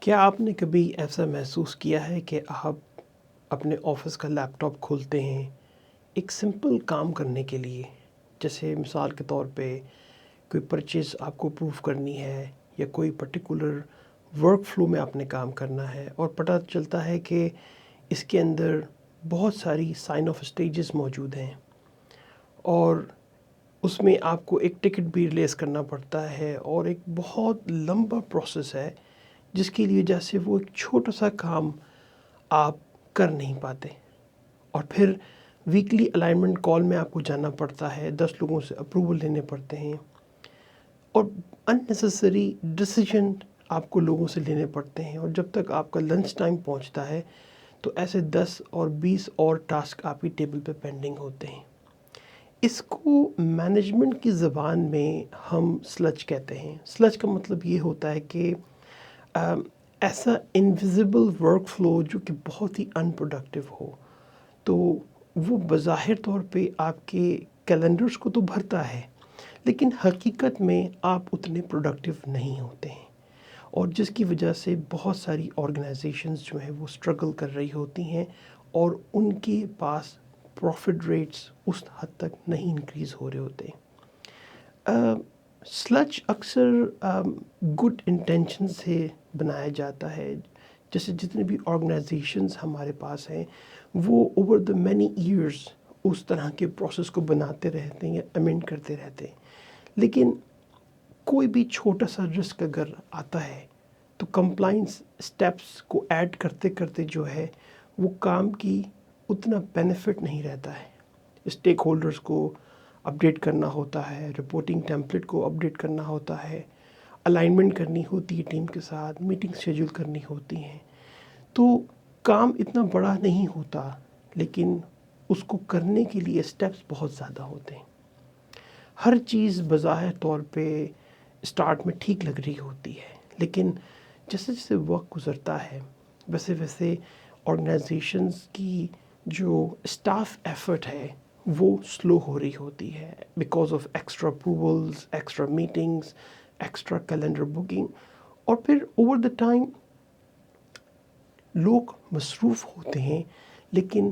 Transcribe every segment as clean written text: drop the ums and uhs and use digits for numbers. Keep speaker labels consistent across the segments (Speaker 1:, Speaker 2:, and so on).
Speaker 1: کیا آپ نے کبھی ایسا محسوس کیا ہے کہ آپ اپنے آفس کا لیپ ٹاپ کھولتے ہیں ایک سمپل کام کرنے کے لیے، جیسے مثال کے طور پہ کوئی پرچیز آپ کو اپروو کرنی ہے یا کوئی پرٹیکولر ورک فلو میں آپ نے کام کرنا ہے، اور پتہ چلتا ہے کہ اس کے اندر بہت ساری سائن آف اسٹیجز موجود ہیں اور اس میں آپ کو ایک ٹکٹ بھی ریلیز کرنا پڑتا ہے اور ایک بہت لمبا پروسیس ہے جس کی وجہ سے وہ ایک چھوٹا سا کام آپ کر نہیں پاتے، اور پھر ویکلی الائنمنٹ کال میں آپ کو جانا پڑتا ہے، 10 لوگوں سے اپروول لینے پڑتے ہیں اور اننیسیسری ڈیسیجن آپ کو لوگوں سے لینے پڑتے ہیں، اور جب تک آپ کا لنچ ٹائم پہنچتا ہے تو ایسے 10 اور 20 اور ٹاسک آپ کی ٹیبل پہ پینڈنگ ہوتے ہیں۔ اس کو مینجمنٹ کی زبان میں ہم سلج کہتے ہیں۔ سلج کا مطلب یہ ہوتا ہے کہ ایسا انویزیبل ورک فلو جو کہ بہت ہی ان پروڈکٹیو ہو، تو وہ بظاہر طور پہ آپ کے کیلنڈرز کو تو بھرتا ہے، لیکن حقیقت میں آپ اتنے پروڈکٹیو نہیں ہوتے ہیں، اور جس کی وجہ سے بہت ساری آرگنائزیشنز جو ہیں وہ اسٹرگل کر رہی ہوتی ہیں اور ان کے پاس پروفٹ ریٹس اس حد تک نہیں انکریز ہو رہے ہوتے ہیں۔ سلج اکثر گڈ انٹینشن سے بنایا جاتا ہے، جیسے جتنے بھی آرگنائزیشنز ہمارے پاس ہیں وہ اوور دا مینی ایئرز اس طرح کے پروسیس کو بناتے رہتے ہیں یا امینڈ کرتے رہتے ہیں، لیکن کوئی بھی چھوٹا سا رسک اگر آتا ہے تو کمپلائنس اسٹیپس کو ایڈ کرتے کرتے جو ہے وہ کام کی اتنا بینیفٹ نہیں رہتا ہے۔ اسٹیک ہولڈرز کو اپڈیٹ کرنا ہوتا ہے، رپورٹنگ ٹیمپلیٹ کو اپڈیٹ کرنا ہوتا ہے، الائنمنٹ کرنی ہوتی ہے ٹیم کے ساتھ، میٹنگ شیڈول کرنی ہوتی ہیں، تو کام اتنا بڑا نہیں ہوتا، لیکن اس کو کرنے کے لیے اسٹیپس بہت زیادہ ہوتے ہیں۔ ہر چیز بظاہر طور پہ اسٹارٹ میں ٹھیک لگ رہی ہوتی ہے، لیکن جیسے جیسے وقت گزرتا ہے ویسے ویسے آرگنائزیشنز کی جو اسٹاف ایفرٹ ہے وہ سلو ہو رہی ہوتی ہے، because of extra approvals, extra meetings, extra calendar booking, اور پھر اوور دا ٹائم لوگ مصروف ہوتے ہیں لیکن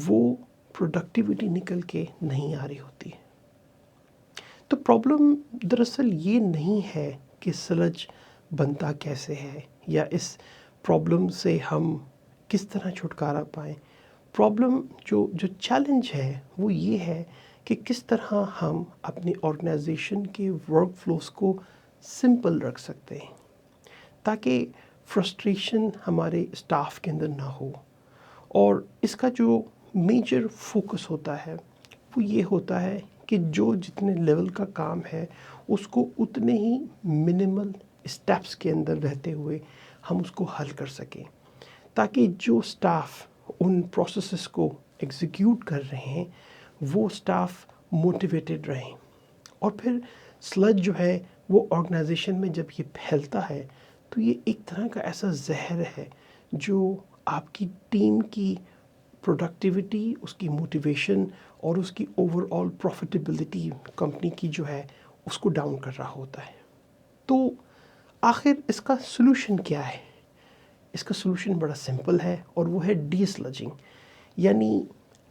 Speaker 1: وہ پروڈکٹیوٹی نکل کے نہیں آ رہی ہوتی ہے۔ تو پرابلم دراصل یہ نہیں ہے کہ سلج بنتا کیسے ہے یا اس پرابلم سے ہم کس طرح چھٹکارا پائیں۔ پرابلم جو چیلنج ہے وہ یہ ہے کہ کس طرح ہم اپنی آرگنائزیشن کے ورک فلوز کو سمپل رکھ سکتے ہیں تاکہ فرسٹریشن ہمارے اسٹاف کے اندر نہ ہو، اور اس کا جو میجر فوکس ہوتا ہے وہ یہ ہوتا ہے کہ جو جتنے لیول کا کام ہے اس کو اتنے ہی منیمل اسٹیپس کے اندر رہتے ہوئے ہم اس کو حل کر سکیں، تاکہ جو اسٹاف ان پروسیسز کو ایگزیکیوٹ کر رہے ہیں وہ اسٹاف موٹیویٹڈ رہیں۔ اور پھر سلج جو ہے وہ آرگنائزیشن میں جب یہ پھیلتا ہے تو یہ ایک طرح کا ایسا زہر ہے جو آپ کی ٹیم کی پروڈکٹیوٹی، اس کی موٹیویشن اور اس کی اوور آل پروفیٹیبلٹی کمپنی کی جو ہے اس کو ڈاؤن کر رہا ہوتا ہے۔ تو آخر اس کا سلوشن کیا ہے؟ اس کا سلوشن بڑا سمپل ہے اور وہ ہے ڈی سلجنگ، یعنی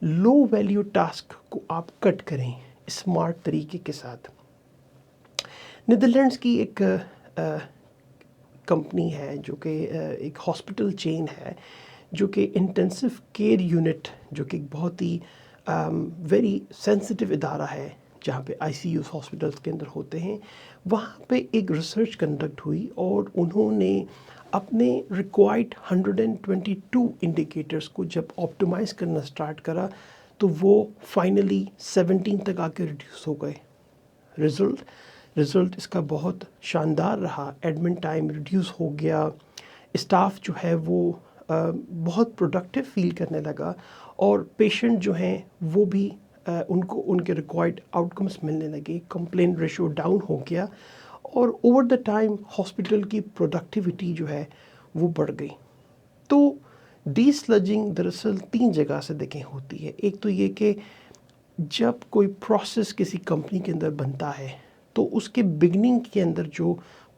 Speaker 1: لو ویلیو ٹاسک کو آپ کٹ کریں اسمارٹ طریقے کے ساتھ۔ نیدرلینڈز کی ایک کمپنی ہے جو کہ ایک ہاسپٹل چین ہے، جو کہ انٹینسو کیئر یونٹ، جو کہ بہت ہی ویری سینسٹیو ادارہ ہے جہاں پہ آئی سی یوز ہاسپٹلس کے اندر ہوتے ہیں، وہاں پہ ایک ریسرچ کنڈکٹ ہوئی اور انہوں نے اپنے ریکوائرڈ 122 انڈیکیٹرز کو جب آپٹیمائز کرنا سٹارٹ کرا تو وہ فائنلی 17 تک آ کے ریڈیوس ہو گئے۔ رزلٹ اس کا بہت شاندار رہا، ایڈمن ٹائم ریڈیوس ہو گیا، اسٹاف جو ہے وہ بہت پروڈکٹیو فیل کرنے لگا، اور پیشنٹ جو ہیں وہ بھی ان کے ریکوائرڈ آؤٹ کمز ملنے لگے، کمپلین ریشو ڈاؤن ہو گیا، اور اوور دا ٹائم ہاسپٹل کی پروڈکٹیوٹی جو ہے وہ بڑھ گئی۔ تو ڈی سلجنگ دراصل 3 جگہ سے دیکھیں ہوتی ہے۔ ایک تو یہ کہ جب کوئی پروسیس کسی کمپنی کے اندر بنتا ہے تو اس کے بگننگ کے اندر جو